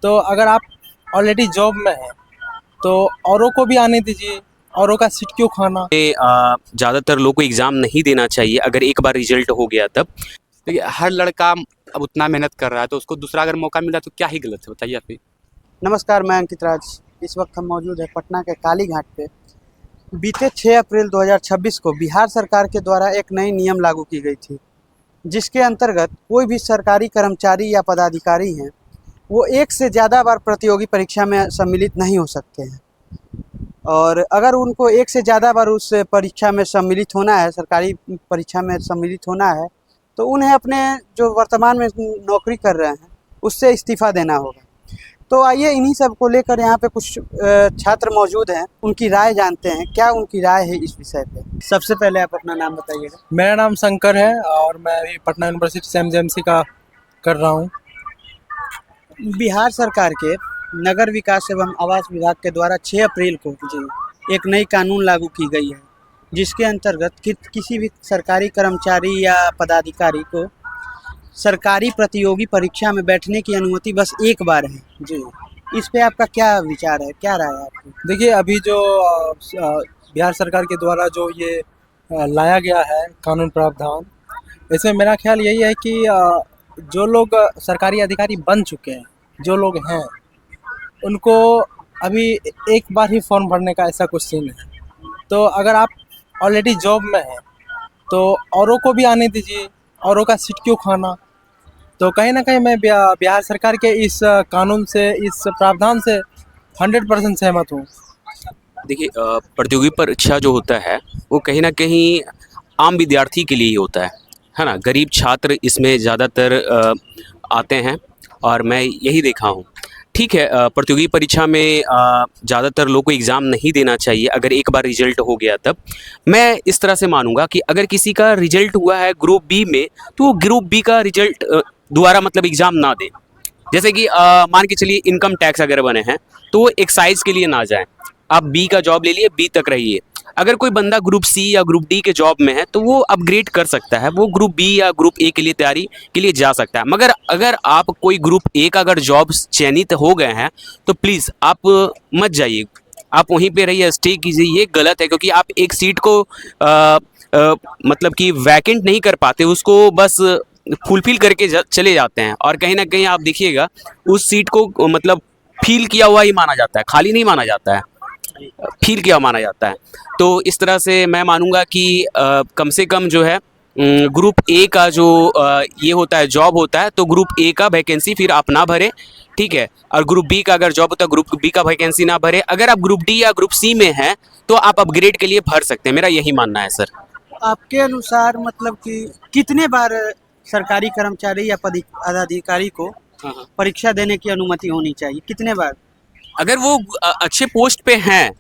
तो अगर आप ऑलरेडी जॉब में हैं तो औरों को भी आने दीजिए, औरों का सीट क्यों खाना। ज़्यादातर लोग को एग्ज़ाम नहीं देना चाहिए अगर एक बार रिजल्ट हो गया तब। देखिए हर लड़का अब उतना मेहनत कर रहा है तो उसको दूसरा अगर मौका मिला तो क्या ही गलत है, बताइए आप ही। नमस्कार, मैं अंकित राज। इस वक्त हम मौजूद हैं पटना के काली घाट पे। बीते 6 अप्रैल 2026 को बिहार सरकार के द्वारा एक नई नियम लागू की गई थी, जिसके अंतर्गत कोई भी सरकारी कर्मचारी या पदाधिकारी हैं वो एक से ज़्यादा बार प्रतियोगी परीक्षा में सम्मिलित नहीं हो सकते हैं। और अगर उनको एक से ज़्यादा बार उस परीक्षा में सम्मिलित होना है, सरकारी परीक्षा में सम्मिलित होना है, तो उन्हें अपने जो वर्तमान में नौकरी कर रहे हैं उससे इस्तीफ़ा देना होगा। तो आइए इन्हीं सब को लेकर यहाँ पे कुछ छात्र मौजूद हैं, उनकी राय जानते हैं, क्या उनकी राय है इस विषय पे। सबसे पहले आप अपना नाम बताइएगा। मेरा नाम शंकर है और मैं अभी पटना यूनिवर्सिटी से एमजेएमसी का कर रहा हूँ। बिहार सरकार के नगर विकास एवं आवास विभाग के द्वारा 6 अप्रैल को एक नई कानून लागू की गई है, जिसके अंतर्गत किसी भी सरकारी कर्मचारी या पदाधिकारी को सरकारी प्रतियोगी परीक्षा में बैठने की अनुमति बस एक बार है जी। इस पे आपका क्या विचार है, क्या राय है आपकी? देखिए, अभी जो बिहार सरकार के द्वारा जो ये लाया गया है कानून प्रावधान, इसमें मेरा ख्याल यही है कि जो लोग सरकारी अधिकारी बन चुके हैं, जो लोग हैं, उनको अभी एक बार ही फॉर्म भरने का ऐसा कुछ सीन है। तो अगर आप ऑलरेडी जॉब में हैं तो औरों को भी आने दीजिए, औरों का सीट क्यों खाना। तो कहीं ना कहीं मैं बिहार सरकार के इस कानून से, इस प्रावधान से 100% सहमत हूँ। देखिए प्रतियोगी परीक्षा जो होता है वो कहीं ना कहीं आम विद्यार्थी के लिए ही होता है ना। गरीब छात्र इसमें ज़्यादातर आते हैं और मैं यही देखा हूँ। ठीक है, प्रतियोगी परीक्षा में ज़्यादातर लोग को एग्ज़ाम नहीं देना चाहिए अगर एक बार रिजल्ट हो गया तब। मैं इस तरह से मानूंगा कि अगर किसी का रिजल्ट हुआ है ग्रुप बी में तो वो ग्रुप बी का रिजल्ट दोबारा मतलब एग्ज़ाम ना दें। जैसे कि मान के चलिए इनकम टैक्स अगर बने हैं तो वो एक्साइज के लिए ना जाएं। आप बी का जॉब ले लिए, बी तक रहिए। अगर कोई बंदा ग्रुप सी या ग्रुप डी के जॉब में है तो वो अपग्रेड कर सकता है, वो ग्रुप बी या ग्रुप ए के लिए तैयारी के लिए जा सकता है। मगर अगर आप कोई ग्रुप ए का अगर जॉब चयनित हो गए हैं तो प्लीज़ आप मत जाइए, आप वहीं पे रहिए, स्टे कीजिए। ये गलत है क्योंकि आप एक सीट को मतलब कि वैकेंट नहीं कर पाते, उसको बस फुलफिल करके चले जाते हैं। और कहीं ना कहीं आप देखिएगा उस सीट को मतलब फील किया हुआ ही माना जाता है, खाली नहीं माना जाता है, फील किया माना जाता है। तो इस तरह से मैं मानूंगा कि कम से कम जो है ग्रुप ए का जो ये होता है जॉब होता है तो ग्रुप ए का वैकेंसी फिर आप ना भरें, ठीक है। और ग्रुप बी का अगर जॉब होता है ग्रुप बी का वैकेंसी ना भरे। अगर आप ग्रुप डी या ग्रुप सी में हैं तो आप अपग्रेड के लिए भर सकते हैं, मेरा यही मानना है सर। आपके अनुसार मतलब कि कितने बार सरकारी कर्मचारी या पदाधिकारी को परीक्षा देने की अनुमति होनी चाहिए, कितने बार? अगर वो अच्छे पोस्ट पे हैं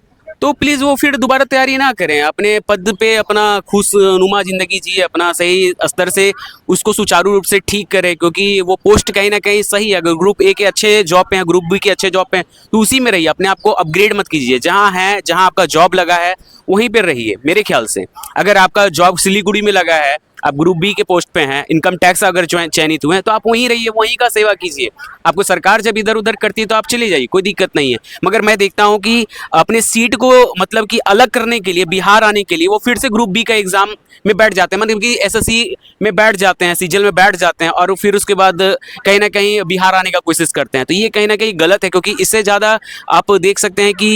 तो प्लीज़ वो फिर दोबारा तैयारी ना करें, अपने पद पे अपना खुशनुमा ज़िंदगी जिए, अपना सही स्तर से उसको सुचारू रूप से ठीक करें। क्योंकि वो पोस्ट कहीं ना कहीं सही है। अगर ग्रुप ए के अच्छे जॉब पे हैं, ग्रुप बी के अच्छे जॉब पे हैं तो उसी में रहिए, अपने आप को अपग्रेड मत कीजिए। जहाँ है, जहाँ आपका जॉब लगा है वहीं पर रहिए। मेरे ख्याल से अगर आपका जॉब सिलीगुड़ी में लगा है, आप ग्रुप बी के पोस्ट पे हैं, इनकम टैक्स अगर चयनित हुए हैं तो आप वहीं रहिए, वहीं का सेवा कीजिए। आपको सरकार जब इधर उधर करती है तो आप चले जाइए, कोई दिक्कत नहीं है। मगर मैं देखता हूं कि अपने सीट को मतलब कि अलग करने के लिए, बिहार आने के लिए वो फिर से ग्रुप बी का एग्ज़ाम में बैठ जाते हैं, मतलब कि एसएससी में बैठ जाते हैं, सीजीएल में बैठ जाते हैं और फिर उसके बाद कहीं ना कहीं बिहार आने का कोशिश करते हैं। तो ये कहीं ना कहीं गलत है क्योंकि इससे ज़्यादा आप देख सकते हैं कि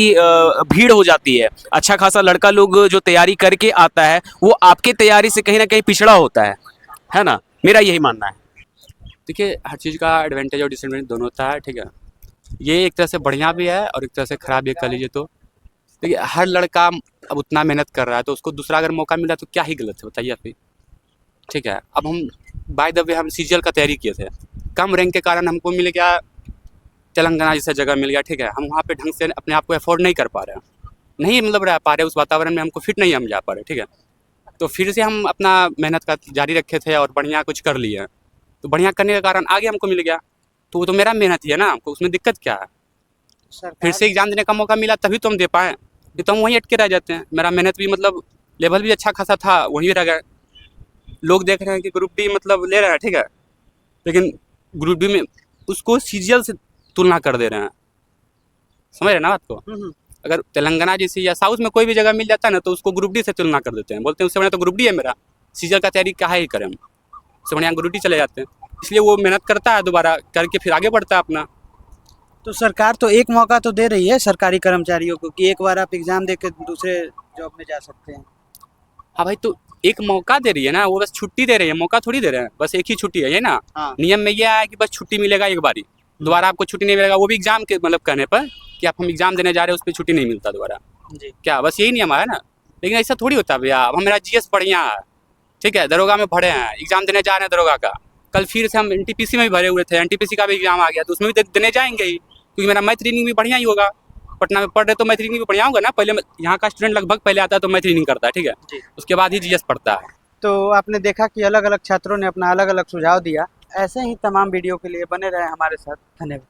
भीड़ हो जाती है। अच्छा खासा लड़का लोग जो तैयारी करके आता है वो आपके तैयारी से कहीं ना कहीं पिछड़ा होता है ना। मेरा यही मानना है। देखिए हर चीज़ का एडवांटेज और डिसएडवांटेज दोनों होता है, ठीक है। ये एक तरह से बढ़िया भी है और एक तरह से ख़राब भी कर लीजिए। तो देखिए हर लड़का अब उतना मेहनत कर रहा है तो उसको दूसरा अगर मौका मिला तो क्या ही गलत है, बताइए आप ही। ठीक है, अब हम बाय द वे हम सीजीएल का तैयारी किए थे, कम रैंक के कारण हमको मिल गया तेलंगाना जैसा जगह मिल गया, ठीक है। हम वहाँ पे ढंग से अपने आप को अफोर्ड नहीं कर पा रहे हैं, नहीं मतलब रह पा रहे, उस वातावरण में हमको फिट नहीं हम जा पा रहे, ठीक है। तो फिर से हम अपना मेहनत का जारी रखे थे और बढ़िया कुछ कर लिए। तो बढ़िया करने के कारण आगे हमको मिल गया, तो वो तो मेरा मेहनत ही है ना, हमको उसमें दिक्कत क्या है। फिर से एग्जाम देने का मौका मिला तभी तो हम दे पाएँ, नहीं तो हम वहीं अटके रह जाते हैं। मेरा मेहनत भी मतलब लेवल भी अच्छा खासा था, वहीं रह गए। लोग देख रहे हैं कि ग्रुप डी मतलब ले रहा है, ठीक है, लेकिन ग्रुप डी में उसको सीजीएल से तुलना कर दे रहे हैं, समझ रहे ना बात को। अगर तेलंगाना जैसी या साउथ में कोई भी जगह मिल जाता है ना तो उसको ग्रुप डी से तुलना कर देते हैं, बोलते हैं उससे बढ़िया तो ग्रुप डी है मेरा, सीजल का तैयारी क्या ही करें हम, उससे बढ़िया ग्रुप डी चले जाते हैं। इसलिए वो मेहनत करता है, दोबारा करके फिर आगे बढ़ता है अपना। तो सरकार तो एक मौका तो दे रही है सरकारी कर्मचारियों को कि एक बार आप एग्जाम दे के दूसरे जॉब में जा सकते हैं। हाँ भाई, तो एक मौका दे रही है ना, वो बस छुट्टी दे रही है, मौका थोड़ी दे रहे हैं, बस एक ही छुट्टी है ये ना। हाँ। नियम में ये है कि बस छुट्टी मिलेगा एक बारी, दोबारा आपको छुट्टी नहीं मिलेगा, वो भी एग्जाम के मतलब कहने पर कि आप हम एग्जाम देने जा रहे हैं उस पर छुट्टी नहीं मिलता दोबारा। जी। क्या बस यही नियम है ना। लेकिन ऐसा थोड़ी होता भैया, अब मेरा जीएस बढ़िया है, ठीक है, दरोगा में भरे हैं, एग्जाम देने जा रहे हैं दरोगा का, कल फिर से हम एनटीपीसी में भी भरे हुए थे, एनटीपीसी का भी एग्जाम आ गया तो उसमें भी देने जाएंगे ही, क्योंकि मेरा मैथ रीडिंग भी बढ़िया ही होगा। पटना में पढ़ रहे तो मैथ रीडिंग भी बढ़िया होगा ना। पहले यहाँ का स्टूडेंट लगभग पहले आता है तो मैथ रीडिंग करता है, ठीक है, जी। उसके बाद ही जीएस पढ़ता है। तो आपने देखा कि अलग अलग छात्रों ने अपना अलग अलग सुझाव दिया। ऐसे ही तमाम वीडियो के लिए बने रहे हमारे साथ। धन्यवाद।